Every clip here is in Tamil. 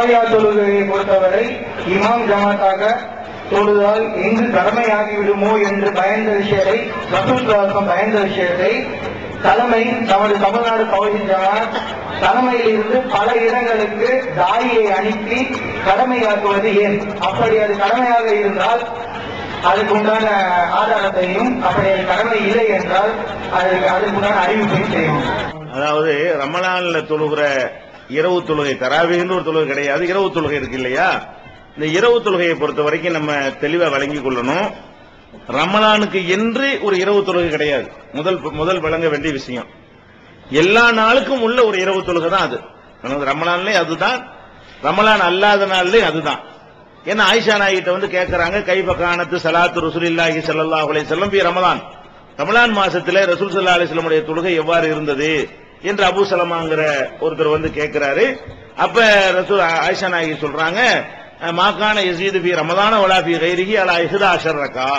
தொழுகையை பொறுத்தவரை இமாம் ஜமாத்தாக தொழுதால் எங்கு கடமையாகிவிடுமோ என்று பயந்த விஷயத்தை தலைமை நமது தமிழ்நாடு தௌஹீத் ஜமாத் தலைமையில் இருந்து பல இடங்களுக்கு தாயியை அனுப்பி கடமையாக்குவது ஏன்? அப்படி அது கடமையாக இருந்தால் அதுக்குண்டான ஆதாரத்தையும், அப்படி அது கடமை இல்லை என்றால் அதுக்குண்டான அறிவிப்பையும் செய்யணும். அதாவது ரமலான்ல தொழுகிற இரவு தொழுகை, தராவீஹ்னு ஒரு தொழுகை கிடையாது, இரவு தொழுகை இருக்கு இல்லையா? இந்த இரவு தொழுகையை பொறுத்த வரைக்கும் நம்ம தெளிவா வழங்கிக் கொள்ளணும். ரமலானுக்கு என்று ஒரு இரவு தொழுகை கிடையாது. முதல் வழங்க வேண்டிய விஷயம், எல்லா நாளுக்கும் உள்ள ஒரு இரவு தொழுகை தான் அது. ரமலான்லயும் அதுதான், ரமலான் அல்லாத நாள்லயும் அதுதான். ஏன்னா ஆயிஷா நாயிட்ட வந்து கேட்கறாங்க, கைஃப கானத்து ஸலாத்து ரசூலில்லாஹி ஸல்லல்லாஹு அலைஹி வஸல்லம் ஃபீ ரமலான், ரமலான் மாசத்திலே ரசூல் ஸல்லல்லாஹு அலைஹி வஸல்லம் உடைய தொழுகை எவ்வாறு இருந்தது என்று அபூ சலமாங்கிற ஒருத்தர் வந்து கேட்கிறாரு. அப்ப ரசூல் ஆயிஷா நாயகி சொல்றாங்க, மாகான யஸீது ஃபீ ரமலான வலா ஃபீ கைரிஹி அலா 11 ரகா,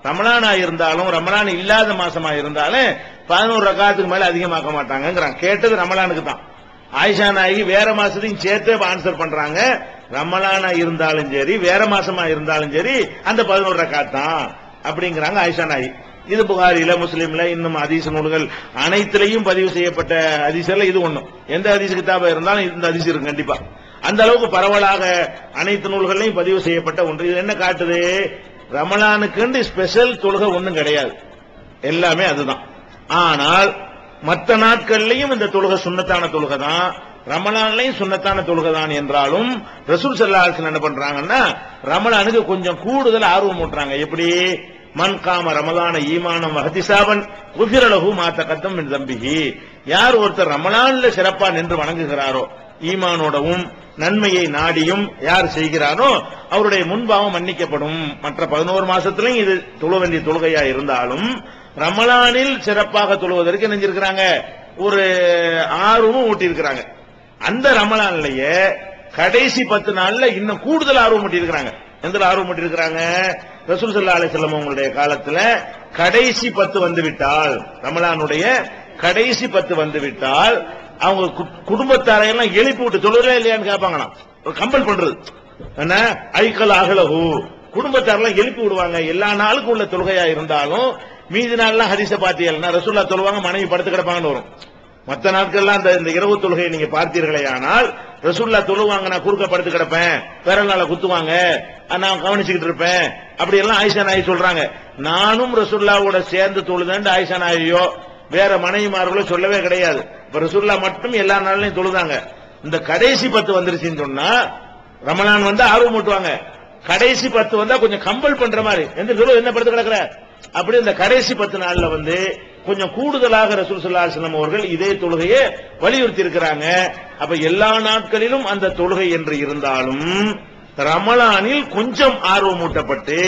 ரமலானா இருந்தாலும் ரமலான் இல்லாத மாசமா இருந்தாலும் 11 ரகாத்துக்கு மேல அதிகமாக்க மாட்டாங்கிறாங்க. கேட்டது ரமலானுக்கு தான். ஆயிஷா நாயகி வேற மாசத்தையும் சேர்த்து ஆன்சர் பண்றாங்க, ரமலானா இருந்தாலும் சரி வேற மாசமா இருந்தாலும் சரி அந்த 11 ரகாத் தான் அப்படிங்கிறாங்க ஆயிஷா நாயகி. இது புகாரில, முஸ்லிம்ல, இன்னும் ஹதீஸ் நூல்கள் அனைத்திலையும் பதிவு செய்யப்பட்ட ஹதீஸ்ல இது ஒண்ணும். எந்த ஹதீஸ் கிதாபா இருந்தாலும் இந்த ஹதீஸ் இருக்கு கண்டிப்பா. அந்த அளவுக்கு பரவலாக அனைத்து நூல்களையும் பதிவு செய்யப்பட்ட ஒன்று. இது என்ன காட்டுது? ரமலானுக்கு ஸ்பெஷல் தொழுகை ஒண்ணும் கிடையாது, எல்லாமே அதுதான். ஆனால் மற்ற நாட்கள்லயும் இந்த தொழுகை சுன்னத்தான தொழுகை தான், ரமலான்லயும் சுன்னத்தான தொழுகை தான் என்றாலும் ரசூல் ஸல்லல்லாஹு அலைஹி வஸல்லம் என்ன பண்றாங்கன்னா ரமலானுக்கு கொஞ்சம் கூடுதல் ஆர்வம் ஊட்டுறாங்க. எப்படி? மன் காம ரமலான ஈமானம் வஹ்திசாபன் குஃபிர லஹு மா தகத்தம் மின் தம்பிஹி, யார் ஒருத்தர் ரமலான்ல சிறப்பா நின்று வணங்குகிறாரோ, ஈமானோடவும் நன்மையை நாடியும் யார் செய்கிறாரோ அவருடைய முன்பாவம் மன்னிக்கப்படும். மற்ற 11 மாசத்திலும் இது தொழ வேண்டிய தொழுகையா இருந்தாலும் ரமலானில் சிறப்பாக தொழுவதற்கு நினைஞ்சிருக்கிறாங்க, ஒரு ஆர்வமும் ஊட்டி இருக்கிறாங்க. அந்த ரமலான்லயே கடைசி 10 நாள்ல இன்னும் கூடுதல் ஆர்வம் ஊட்டி இருக்கிறாங்க. எந்த ஆர்வம் ஊட்டி இருக்கிறாங்க? ரசூல் ஸல்லல்லாஹு அலைஹி வஸல்லம் அவங்களுடைய காலத்துல கடைசி 10 வந்துவிட்டால், ரமலானுடைய கடைசி 10 வந்துவிட்டால் அவங்க குடும்பத்தாரையெல்லாம் எழுப்பி விட்டு தொழுறே இல்லையான்னு கேட்பாங்களாம். கம்பல் பண்றது என்ன? ஐக்கல் அகலஹு, குடும்பத்தாரெல்லாம் எழுப்பி விடுவாங்க. எல்லா நாளுக்கும் உள்ள தொழுகையா இருந்தாலும் மீதி நாள்லாம் ஹதீஸ பாத்தீங்கன்னா ரசூலுல்லாஹ் தொழுவாங்க, மனைவி படுத்து கிடப்பாங்கன்னு வரும். மற்ற நாட்கள்லாம் இந்த இரவு தொழுகையை நீங்க பார்த்தீர்களே ஆனால் ரசூலுல்லாஹ் தொழுவாங்க, நான் குறுக்க படுத்து கிடப்பேன், விரல்னால குத்துவாங்க, நான் கவனிச்சுக்கிட்டு இருப்பேன், அப்படி எல்லாம் ஆயிஷா நாயகி சொல்றாங்க. நானும் ரசூலுல்லாஹ்வோட சேர்ந்து தொழுதேன் ஆயிஷா நாயகியோ வேற மனைவிமார்களோ சொல்லவே கிடையாது. ரசூலுல்லாஹ் மட்டும் எல்லா நாள்லயும் தொழுதாங்க. இந்த கடைசி 10 வந்துருச்சுன்னு சொன்னா ரமலான் வந்து ஆர்வம் ஊட்டுவாங்க, கடைசி 10 வந்தா கொஞ்சம் கம்பல் பண்ற மாதிரி, எந்த சொல்ல என்ன படுத்து கிடக்குற அப்படி இந்த கடைசி 10 நாள்ல வந்து கொஞ்சம் கூடுதலாக ரசூல் ஸல்லல்லாஹு அலைஹி வஸல்லம் அவர்கள் இதே தொழுகையை வலியுறுத்தி இருக்கிறாங்க. அப்ப எல்லா நாட்களிலும் அந்த தொழுகை என்று இருந்தாலும் ரமலானில் கொஞ்சம் ஆர்வம் ஊட்டப்பட்டு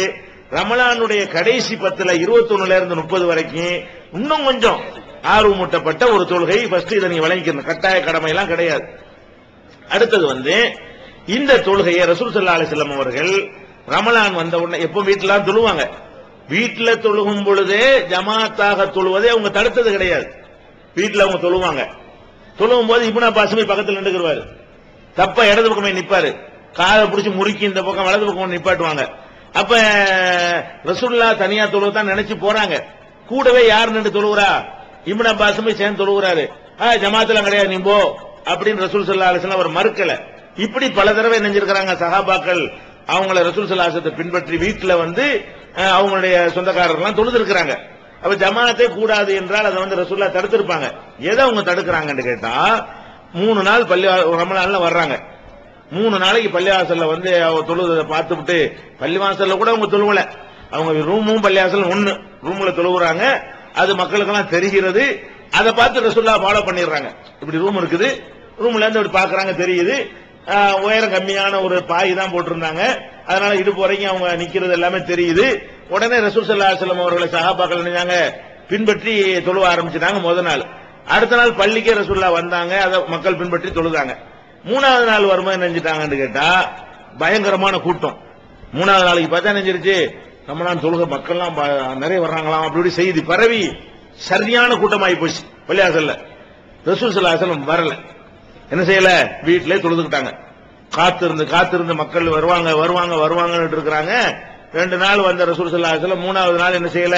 ரமலானுடைய கடைசி 10ல 21ல இருந்து 30 வரைக்கும் இன்னும் கொஞ்சம் ஆர்வமூட்டப்பட்ட ஒரு தொழுகை. ஃபர்ஸ்ட் இதை நீங்க வழங்கிக்கணும், கட்டாய கடமை எல்லாம் கிடையாது. அடுத்தது வந்து இந்த தொழுகையை ரசூல் ஸல்லல்லாஹு அலைஹி வஸல்லம் அவர்கள் ரமலான் வந்த உடனே எப்போ வீட்டுல தொழுவாங்க, வீட்டுல தொழுகும் பொழுதே ஜமாத்தாக தொழுவதே அவங்க தடுத்தது கிடையாது. வீட்டுல அவங்க தொழுவாங்க, தொழுவும் போது இப்னு அப்பாஸ் பக்கத்தில் நின்றுக்குவாரு, தப்ப இடது பக்கமே நிப்பாரு, காலை பிடிச்சி முறுக்கி இந்த பக்கம் வலது பக்கம் நிப்பாட்டுவாங்க. அப்ப ரசூலுல்லாஹ் தனியா தொழுவதான் நினைச்சு போறாங்க, கூடவே யார் நின்று தொழுகிறா? இப்னு அப்பாஸ் சேர்ந்து தொழுகிறாரு. ஜமாத்துல கிடையாது நீ போ அப்படின்னு ரசூல் ஸல்லல்லாஹு அலைஹி வஸல்லம் அவர் மறுக்கல. இப்படி பல தடவை நெஞ்சிருக்கிறாங்க சஹாபாக்கள். அவங்கள ரசூல் ஸல்லல்லாஹு அலைஹி வஸல்லம் பின்பற்றி வீட்டுல வந்து அவங்களுடைய சொந்தக்காரர்கள்லாம் தொழுது இருக்கிறாங்க. அப்ப ஜமாத்தே கூடாது என்றால் அதை வந்து ரசூலுல்லாஹ் தடுத்திருப்பாங்க. எதை அவங்க தடுக்கிறாங்கன்னு கேட்டா, 3 நாள் ரமலான்ல வர்றாங்க, 3 நாளைக்கு பள்ளிவாசல்ல வந்து தொழுவதை பார்த்துவிட்டு, பள்ளிவாசல்ல கூட அவங்க தொழுவல, அவங்க ரூமும் பள்ளிவாசல் ஒண்ணு, ரூம்ல தொழுவுறாங்க, அது மக்களுக்கெல்லாம் தெரிகிறது. அதை பார்த்து ரசூலுல்லாஹ் ஃபாலோ பண்ணிடுறாங்க. இப்படி ரூம் இருக்குது, ரூம்ல இருந்து அப்படி பாக்குறாங்க, தெரியுது. உயரம் கம்மியான ஒரு பாய் தான் போட்டிருந்தாங்க, அதனால இடுப்பு வரைக்கும் அவங்க நிக்கிறது எல்லாமே தெரியுது. உடனே ரசூல் ஸல்லல்லாஹு அலைஹி வஸல்லம் அவர்களை சஹாபாக்கள் நினைச்சாங்க, பின்பற்றி தொழுவ ஆரம்பிச்சிட்டாங்க. முதல் நாள். அடுத்த நாள் பள்ளிக்கே ரசூலுல்லாஹ் வந்தாங்க, அதை மக்கள் பின்பற்றி தொழுதாங்க. 3வது நாள் வரும்போது நினைஞ்சிட்டாங்கன்னு கேட்டா பயங்கரமான கூட்டம். 3வது நாளைக்கு பார்த்தா நினைஞ்சிருச்சு, ரமலான் தொழுகை மக்கள்லாம் நிறைய வர்றாங்களாம், அப்படி செய்தி பரவி சரியான கூட்டமாகி போச்சு பள்ளிவாசல்ல. ரசூல் ஸல்லல்லாஹு அலைஹி வஸல்லம் வரல, என்ன செய்யல, வீட்டிலே தொழுதுக்கிட்டாங்க. காத்திருந்து மக்கள் வருவாங்க இருக்கிறாங்க. 2 நாள் வந்த ரசூல் ஸல்லல்லாஹு அலைஹி வஸல்லம் 3வது நாள் என்ன செய்யல,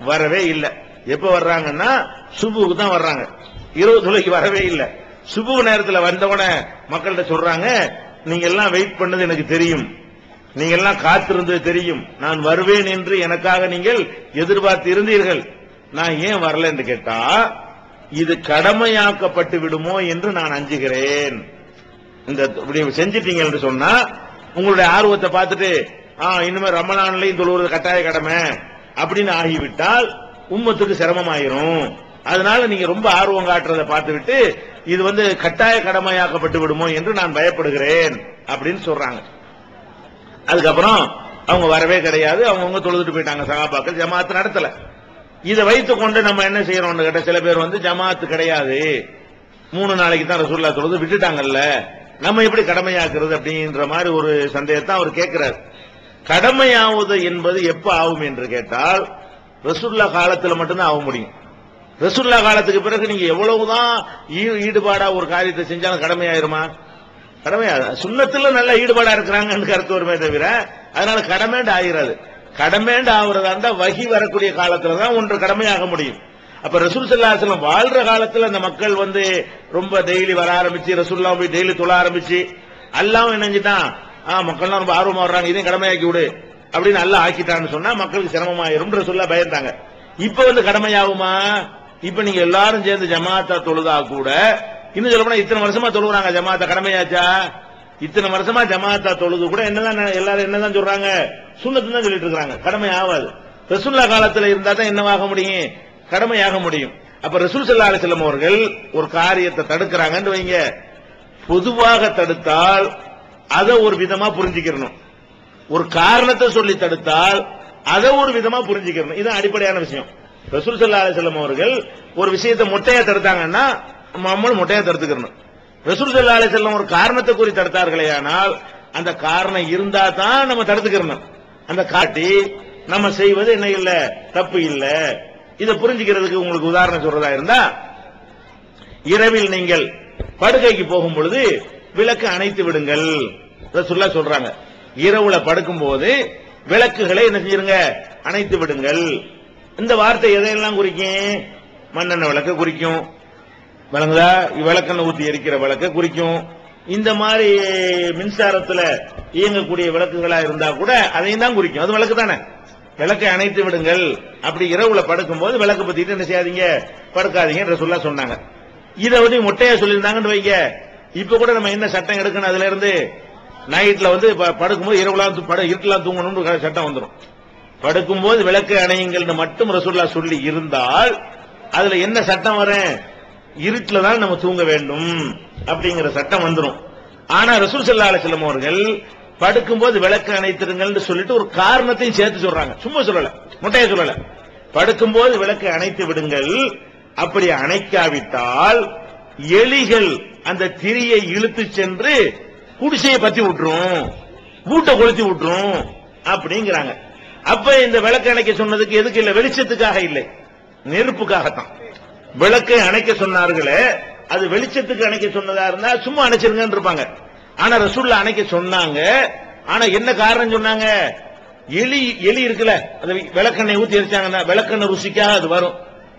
வரவே இல்லை. எப்ப வர்றாங்கன்னா சுபுக்கு தான் வர்றாங்க, இரவு தொழுகைக்கு வரவே இல்லை. சுபு நேரத்தில் வந்தவன மக்கள்கிட்ட சொல்றாங்க, நீங்க எல்லாம் வெயிட் பண்ணது எனக்கு தெரியும், நீங்க எல்லாம் காத்திருந்தது தெரியும், நான் வருவேன் என்று எனக்காக நீங்கள் எதிர்பார்த்து இருந்தீர்கள், நான் ஏன் வரல என்று கேட்டா இது கடமையாக்கப்பட்டு விடுமோ என்று நான் அஞ்சுகிறேன். இந்த செஞ்சிட்டீங்க என்று சொன்னா உங்களுடைய ஆர்வத்தை பார்த்துட்டு இனிமே ரமலான்லையும் தொழுவது கட்டாய கடமை அப்படின்னு ஆகிவிட்டால் உம்மத்துக்கு சிரமமாயிரும். அதனால நீங்க ரொம்ப ஆர்வம் காட்டுறதை பார்த்துவிட்டு இது கட்டாய கடமையாக்கப்பட்டு விடுமோ என்று நான் பயப்படுகிறேன் அப்படின்னு சொல்றாங்க. அதுக்கப்புறம் அவங்க வரவே கிடையாது, அவங்க தொழுதுட்டு போயிட்டாங்க. சஹாபாக்கள் ஜமாத் நடத்தல. இதை வைத்துக் கொண்டு நம்ம என்ன செய்யறோம் கேட்ட, சில பேர் ஜமாத்து கிடையாது, 3 நாளைக்கு தான் ரசூலுல்லாஹ் தொழுது விட்டுட்டாங்கல்ல, நம்ம எப்படி கடமையாக்குறது அப்படின்ற மாதிரி ஒரு சந்தேகத்தை அவர் கேட்கிறார். கடமையாவது என்பது எப்ப ஆகும் என்று கேட்டால் ரசூலுல்லாஹ் காலத்தில் மட்டும்தான் ஆக முடியும். ரசூலுல்லாஹ் காலத்துக்கு பிறகு நீங்க எவ்வளவுதான் ஈடுபாடா ஒரு காரியத்தை செஞ்சாலும் கடமையாயிருமா? கடமையா சுன்னத்துல நல்ல ஈடுபாடா இருக்கிறாங்கன்னு கருத்து வருமே தவிர அதனால கடமைண்டு ஆகிறது. கடமைண்டு ஆகுறதா வகி வரக்கூடிய காலத்துல தான் ஒன்று கடமையாக முடியும். அப்ப ரசூல் ஸல்லல்லாஹு அலைஹி வஸல்லம் வாழ்ற காலத்துல அந்த மக்கள் ரொம்ப டெய்லி வர ஆரம்பிச்சு ரசூலுல்லாஹ் போய் டெய்லி தொழ ஆரம்பிச்சு அல்லாஹ் நினைஞ்சிட்டான், மக்கள்லாம் ரொம்ப ஆர்வமா வர்றாங்க, இதையும் கடமையாக்கி விடு அப்படின்னு அல்லாஹ் ஆக்கிட்டான்னு சொன்னா மக்களுக்கு சிரமமாயிரும் ரசூலுல்லாஹ் பயந்தாங்க. இப்ப கடமையாகுமா? இப்ப நீங்க எல்லாரும் சேர்ந்து ஜமாத்தா தொழுதா கூட இன்னும் சொல்ல போனா இத்தனை வருஷமா தொழுகிறாங்க, ஜமாத்தா கடமையாச்சா? இத்தனை வருஷமா ஜமாத்தா தொழுது கூட என்னதான் எல்லாரும் என்னதான் சொல்றாங்க, சுன்னத்து தான் சொல்லிட்டு இருக்காங்க, கடமை ஆகாது. ரசூலுல்லாஹ் காலத்துல இருந்தா தான் என்னவாக முடியும், கடமையாக முடியும். அப்ப ரசூல் ஸல்லல்லாஹு அலைஹி வஸல்லம் அவர்கள் ஒரு காரியத்தை தடுக்கிறாங்கன்னு வைங்க, பொதுவாக தடுத்தால் அதை ஒரு விதமா புரிஞ்சுக்கிறணும், ஒரு காரணத்தை சொல்லி தடுத்தால் அதை ஒரு விதமா புரிஞ்சுக்கிறணும். இது அடிப்படையான விஷயம். ரசூல் ஸல்லல்லாஹு அலைஹி வஸல்லம் அவர்கள் ஒரு விஷயத்தை மொட்டையா தடுத்தாங்கன்னா நம்மளும் மொட்டையா தடுத்துக்கிறணும். ரசூல் ஸல்லல்லாஹு அலைஹி வஸல்லம் ஒரு காரணத்தை கூறி தடுத்தார்களே, ஆனால் அந்த காரணம் இருந்தா தான் நம்ம தடுத்துக்கிறணும். அந்த காட்டி நம்ம செய்வது என்ன இல்ல, தப்பு இல்ல. இதை புரிஞ்சுக்கிறதுக்கு உங்களுக்கு உதாரணம் சொல்றதா இருந்தா, இரவில் நீங்கள் படுக்கைக்கு போகும் பொழுது விளக்கு அணைத்து விடுங்கள் ரசூலுல்லாஹ் சொல்றாங்க. இரவுல படுக்கும் போது விளக்குகளை என்ன செஞ்சிருங்க, அணைத்து விடுங்கள். இந்த வார்த்தை எதையெல்லாம் குறிக்கும்? மண்ணெண்ணெய் விளக்க குறிக்கும், விளங்குதா? விளக்கெண்ணெய் ஊத்தி எரிக்கிற விளக்க குறிக்கும். இந்த மாதிரி மின்சாரத்துல இயங்கக்கூடிய விளக்குகளா இருந்தா கூட அதையும் தான் குறிக்கும், அது விளக்கு தானே. விளக்கை அணைத்து விடுங்கள், அப்படி இரவுல படுக்கும் போது விளக்கு பத்திட்டு என்ன செய்யாதீங்க, படுக்காதீங்க ரசூலுல்லாஹ் சொன்னாங்க. இதை மொட்டையா சொல்லியிருந்தாங்கன்னு வைங்க, இப்ப கூட நம்ம என்ன சட்டம் எடுக்கணும், அதுல இருந்து நைட்ல படுக்கும்போது இரவுலாம் இருட்டெல்லாம் தூங்கணும்னு சட்டம் வந்துடும். படுக்கும்போது விளக்கு அணையுங்கள் மட்டும் ரசூலுல்லாஹ் சொல்லி இருந்தால் அதுல என்ன சட்டம் வரும், இருட்டுல தான் நம்ம தூங்க வேண்டும் அப்படிங்கிற சட்டம் வந்துடும். ஆனா ரசூல் ஸல்லல்லாஹு அலைஹி வஸல்லம் அவர்கள் படுக்கும்போது விளக்கு அணைத்திருங்கள் சொல்லிட்டு ஒரு காரணத்தையும் சேர்த்து சொல்றாங்க, சும்மா சொல்லல, மொட்டையா சொல்லல. படுக்கும்போது விளக்கு அணைத்து விடுங்கள், அப்படி அணைக்காவிட்டால் எலிகள் அந்த திரியை இழுத்து சென்று குடிசையை பத்தி விட்டுரும், வீட்டை கொளுத்தி விட்டுரும் அப்படிங்கிறாங்க. அப்ப இந்த விளக்கு அணைக்க சொன்னதுக்கு எதுக்கு இல்ல, வெளிச்சத்துக்காக இல்லை, நெருப்புக்காகத்தான். விளக்கை அணைக்க சொன்னார்களே, அது வெளிச்சத்துக்கு அணைக்க சொன்னதா இருந்தா சும்மா அணைச்சிருங்கன்னு இருப்பாங்க. ஆனா ரசூலுல்லாஹ் அணைக்க சொன்னாங்க. ஆனா என்ன காரணம் சொன்னாங்க, எலி இருக்குல்ல, அது விளக்கெண்ணெய் ஊத்தி எரிச்சாங்கன்னா விளக்கெண்ணெய் ருசிக்காக அது வரும்,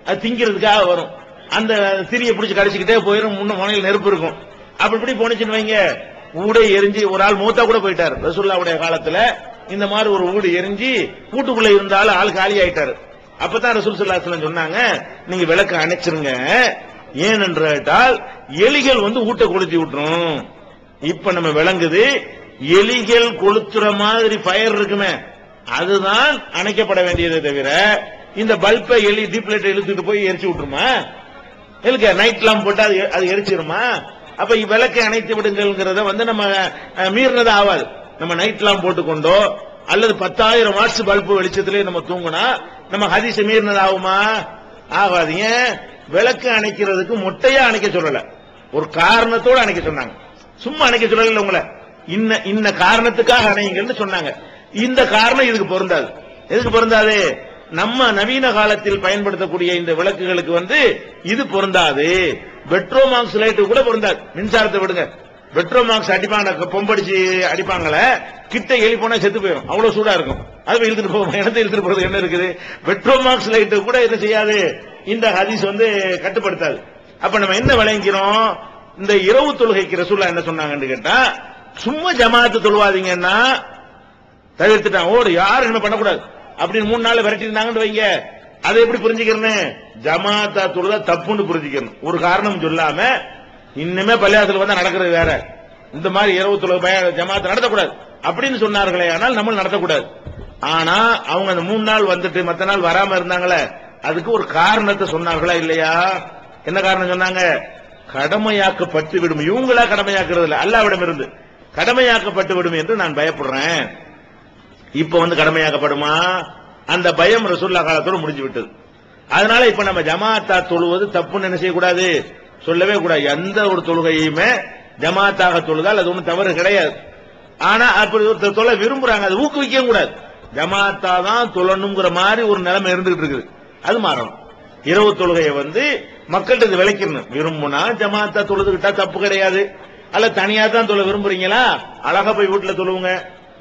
அது திங்கிறதுக்காக வரும். அந்த திரியை பிடிச்சி கடிச்சுக்கிட்டே போயிடும், முன்ன முனையில் நெருப்பு இருக்கும். அப்படி இப்படி போனிச்சுன்னு வைங்க, ஊடே எரிஞ்சு ஒரு ஆள் மூத்தா கூட போயிட்டாரு ரசூலுல்லாஹ்வுடைய காலத்துல. இந்த மாதிரி ஒரு ஊடு எரிஞ்சு வீட்டுக்குள்ள இருந்தாலும் ஆள் காலி ஆயிட்டாரு. அப்பதான் ரசூல் ஸல்லல்லாஹு அலைஹி வஸல்லம் சொன்னாங்க, நீங்க விளக்கு அணைச்சிருங்க, ஏனென்று கேட்டால் எலிகள் வீட்டை கொளுத்தி விட்டுரும். இப்ப நம்ம விளங்குது, எலிகள் கொளுத்துற மாதிரி ஃபயர் இருக்குமே அதுதான் அணைக்கப்பட வேண்டியதை தவிர இந்த பல்பை எலி டீப் லைட் இழுத்துட்டு போய் எரிச்சு விட்டுருமா, இல்ல நைட் லாம் போட்டா அது எரிச்சிருமா? அப்ப விளக்கை அணைத்து விடுங்கிறத நம்ம மீறினது ஆகாது. நம்ம நைட் லாம் போட்டுக்கொண்டோ அல்லது 10,000 வாட்ஸ் பல்பு வெளிச்சத்திலே நம்ம தூங்கினா நம்ம ஹதீஸை மீறினது ஆகுமா? ஆகாதீங்க. விளக்கு அணைக்கிறதுக்கு மொட்டையா அணைக்க சொல்லல, ஒரு காரணத்தோடு அணைக்க சொன்னாங்க, சும்மா அணைக்க சொல்லல. உங்களை இன்ன காரணத்துக்காக அணைங்கன்னு சொன்னாங்க. இந்த காரணம் இதுக்கு பொருந்தாது. எதுக்கு பொருந்தாது? நம்ம நவீன காலத்தில் பயன்படுத்தக்கூடிய இந்த விளக்குகளுக்கு இது பொருந்தாது. பெட்ரோமாக்ஸ் லைட்டு கூட பொருந்தாது. மின்சாரத்தை விடுங்க, பெட்ரோமாக்ஸ் அடிப்பாங்க, பொம்படிச்சு அடிப்பாங்களே, கிட்ட எலி போனா செத்து போயிடும், அவ்வளவு சூடா இருக்கும். அது இழுத்துட்டு போகும். இடத்தை இழுத்துட்டு போறது என்ன இருக்குது? பெட்ரோமாக்ஸ் லைட்டு கூட என்ன செய்யாது, இந்த ஹதீஸ் கட்டுப்படுத்தாது. அப்ப நம்ம என்ன விளங்கிறோம்? இந்த இரவு தொழுகைக்கு ரசூலுல்லாஹ் என்ன சொன்னாங்கன்னு கேட்டா, சும்மா ஜமாத்து தொழுவாதீங்கன்னா தவிர்த்துட்டான். ஓடு யாரும் என்ன பண்ணக்கூடாது அப்படின்னு 3 நாள் விரட்டி இருந்தாங்கன்னு வைங்க. அதை எப்படி புரிஞ்சுக்கிறேன்னு, ஜமாத்தா தொழுதா தப்புன்னு புரிஞ்சுக்கணும். ஒரு காரணம் சொல்லாம இன்னுமே பள்ளியாசல் வந்தா நடக்கிறது வேற, இந்த மாதிரி இரவு தொழுகை ஜமாத்தை நடத்தக்கூடாது அப்படின்னு சொன்னார்களே, ஆனால் நம்ம நடத்தக்கூடாது. ஆனா அவங்க அந்த 3 நாள் வந்துட்டு மத்த நாள் வராம இருந்தாங்களே, அதுக்கு ஒரு காரணத்தை சொன்னார்களா இல்லையா? என்ன காரணம் சொன்னாங்க? கடமையாக்கப்பட்டு விடும். இவங்களா கடமையாக்குறது இல்ல, அல்லாஹ்விடம் இருந்து கடமையாக்கப்பட்டு விடும் என்று நான் பயப்படுறேன். இப்ப கடமையாக்கப்படுமா? அந்த பயம் ரசூலுல்லாஹ் காலத்தோடு முடிஞ்சு விட்டது. அதனால இப்ப நம்ம ஜமாத்தா தொழுவது தப்புன்னு என்ன செய்யக்கூடாது, சொல்லவே கூடாது. எந்த ஒரு தொழுகையுமே ஜமாத்தாக தொழுதால் அது ஒன்றும் தவறு கிடையாது. ஆனா அப்படி ஒரு தொலை விரும்புறாங்க, அது ஊக்குவிக்க கூடாது. ஜமாத்தா தான் தொழணுங்கிற மாதிரி ஒரு நிலைமை இருந்துகிட்டு இருக்குது, அது மாறணும். இரவு தொழுகையை மக்கள்கிட்ட விளக்கிடணும். விரும்புனா ஜமாத்தா தொழுதுகிட்டா தப்பு கிடையாது. அல்ல தனியா தான் தொழ விரும்புறீங்களா, அழகா போய் வீட்டுல தொழுவுங்க.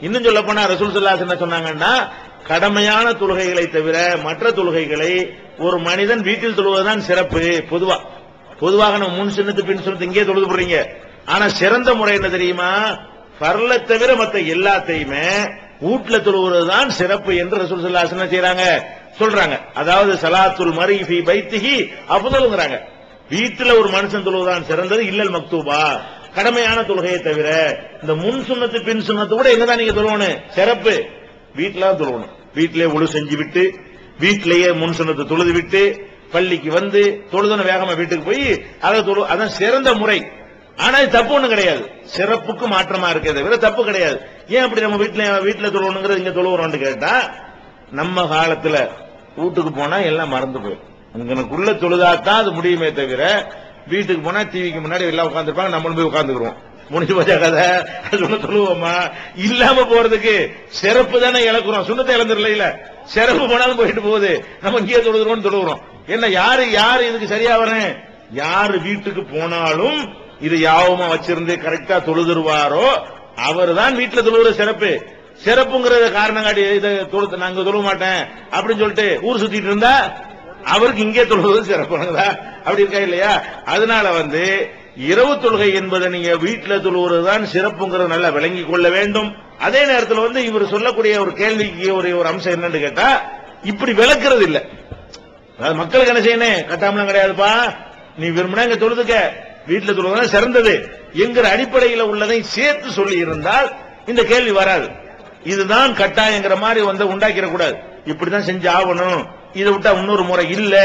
இன்னும் சொல்ல போனா ரசூல் ஸல்லல்லாஹு அலைஹி வஸல்லம் என்ன சொன்னாங்கன்னா, கடமையான தொழுகைகளை தவிர மற்ற தொழுகைகளை ஒரு மனிதன் வீட்டில் தொழுவதுதான் சிறப்பு. பொதுவாக நம்ம முன் சுன்னத்து பின் சுன்னத்து இங்கே தொழுது போடுறீங்க. ஆனா சிறந்த முறை என்ன தெரியுமா? ஃபர்ல தவிர மற்ற எல்லாத்தையுமே வீட்டுல தொழுவதுதான் சிறப்பு என்று ரசூல் ஸல்லல்லாஹு அலைஹி வஸல்லம் செய்றாங்க, சொல்றாங்க. அதாவது ஸலாத்துல் மர்இ ஃபீ பைத்திஹி அஃதலுங்கறாங்க. வீட்டுல ஒரு மனுஷன் தொழுவதுதான் சிறந்தது, இல்லல் மக்தூபா, கடமையான தொழுகையை தவிர. இந்த முன் சுன்னத்து பின் சுன்னத்து கூட எங்கதான் நீங்க தொழுவணும், சிறப்பு வீட்டுல தொழுவணும். வீட்டிலேயே ஒழு செஞ்சு விட்டு, வீட்டிலேயே முன் சுன்னத்து தொழுது விட்டு, பள்ளிக்கு தொழுதன வேகமா வீட்டுக்கு போய் அதை அதான் சிறந்த முறை. ஆனா இது தப்பு ஒண்ணு கிடையாது, சிறப்புக்கு மாற்றமா இருக்கே தவிர தப்பு கிடையாது. ஏன் அப்படி நம்ம வீட்டுல தொழுவணுங்கிறது இங்க தொழுவுறோம்னு கேட்டா, நம்ம காலத்துல வீட்டுக்கு போனா எல்லாம் மறந்து போயிடும். உங்களுக்குள்ள தொழுதாத்தான் அது முடியுமே தவிர, வீட்டுக்கு போனா டிவிக்கு முன்னாடி எல்லாம் உட்காந்துருப்பாங்க, நம்மளும் போய் உட்காந்துக்கிறோம். முடிஞ்சு போச்சா கதை, சொல்லுவோமா? இல்லாம போறதுக்கு சிறப்பு தானே இழக்கிறோம், சுண்ணத்தை இழந்துடல. இல்ல சிறப்பு போனாலும் போயிட்டு போகுது, நம்ம இங்கே தொழுகிறோம். என்ன யாரு இதுக்கு சரியா வரேன்? யாரு வீட்டுக்கு போனாலும் இது யாவமா வச்சிருந்து கரெக்டா தொழுதுருவாரோ அவர் தான் வீட்டுல தொழுகிற சிறப்பு. சிறப்புங்கிறத காரணம் காட்டி இதை நாங்க தொழுவ மாட்டேன் அப்படின்னு சொல்லிட்டு ஊர் சுத்திட்டு இருந்தா அவருக்கு இங்கே தொழுவது சிறப்புங்களா? அப்படி இருக்கா இல்லையா? அதனால இரவு தொழுகை என்பதை நீங்க வீட்டுல தொழுவதுதான் சிறப்புங்கிறது நல்லா விளங்கி கொள்ள வேண்டும். அதே நேரத்தில் இவர் சொல்லக்கூடிய ஒரு கேள்விக்கு ஒரு அம்சம் என்னன்னு கேட்டா, இப்படி விளக்குறது இல்ல. அதாவது மக்களுக்கு என்ன செய்யணும், கட்டாமலாம் கிடையாதுப்பா, நீ விரும்பினா இங்க தொழுதுக்க, வீட்டுல தொழுவதுதான் சிறந்தது என்கிற அடிப்படையில் உள்ளதை சேர்த்து சொல்லி இருந்தால் இந்த கேள்வி வராது. இதுதான் கட்டாயங்கிற மாதிரி உண்டாக்கிட கூடாது. இப்படிதான் செஞ்சு ஆகணும், இதை விட்டா இன்னொரு முறை இல்ல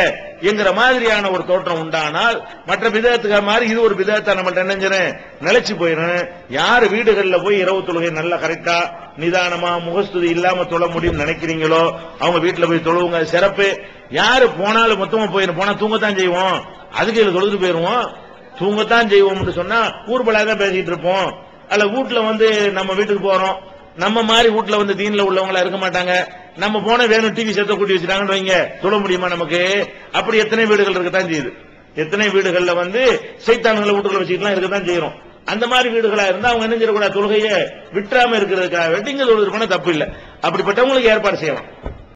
என்கிற மாதிரியான ஒரு தோற்றம் உண்டானால் மற்ற பிதஅத்துக்கு மாதிரி இது ஒரு பிதஅத்தா நம்மள்ட்ட என்ன நிலைச்சு போயிடும். யாரு வீடுகள்ல போய் இரவு தொழுகை நல்லா கரெக்டா நிதானமா முகஸ்துதி இல்லாம தொழ முடியும் நினைக்கிறீங்களோ அவங்க வீட்டுல போய் தொழுவுங்க, சிறப்பு. யாரு போனாலும் மொத்தமா போயிடும், போனா தூங்கத்தான் செய்வோம், அதுக்கு இதுல தொழுது போயிருவோம், தூங்கத்தான் செய்வோம்னு சொன்னா ஊர்பலாதான் பேசிட்டு இருப்போம். அல்ல வீட்டுல நம்ம வீட்டுக்கு போறோம், நம்ம மாதிரி வீட்டுல தீன்ல உள்ளவங்களா இருக்க மாட்டாங்க, நம்ம போன வேணும் டிவி செத்த கூட்டி வச்சுட்டாங்கன்னு வைங்க, தொழ முடியுமா நமக்கு? அப்படி எத்தனை வீடுகள் இருக்கத்தான் செய்யுது. எத்தனை வீடுகள்ல சைத்தான்களை வீட்டுக்குள்ள வச்சுக்கலாம் இருக்கத்தான் செய்யறோம். அந்த மாதிரி வீடுகளா இருந்தா அவங்க என்ன செய்யக்கூடாது, தொழுகையை விட்டுறாம இருக்கிறதுக்காக வெட்டிங்க தொழுது போனா தப்பு இல்லை. அப்படிப்பட்டவங்களுக்கு ஏற்பாடு செய்யலாம்.